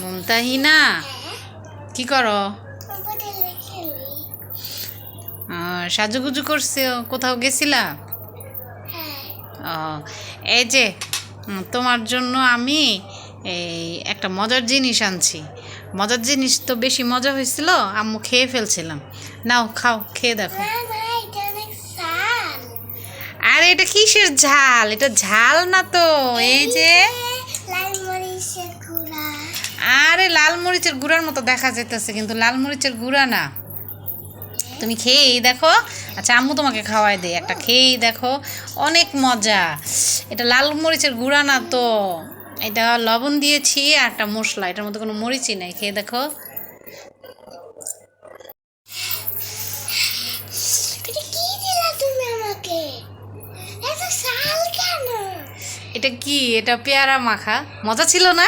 মুমতাহিনা, কি করো? সাজুগুজু করছো, কোথাও গেছিলা? ও, এই যে তোমার জন্য আমি এই একটা মজার জিনিস আনছি। মজার জিনিস তো বেশি মজা হয়েছিল, আম্মু খেয়ে ফেলছিলাম। নাও খাও, খেয়ে দেখো। আরে এটা কিসের ঝাল? এটা ঝাল না তো। এই যে আরে লাল মরিচের গুঁড়ার মতো দেখা যাইতেছে, কিন্তু লাল মরিচের গুঁড়া না। তুমি খেয়েই দেখো। আচ্ছা, আম্মু তোমাকে খাওয়াই দেয়, একটা খেয়েই দেখো, অনেক মজা। এটা লাল মরিচের গুঁড়া না তো, এটা লবণ দিয়েছি আর একটা মশলা, এটার মধ্যে কোনো মরিচই নাই। খেয়ে দেখো। এটা কি? এটা পেয়ারা মাখা। মজা ছিল না?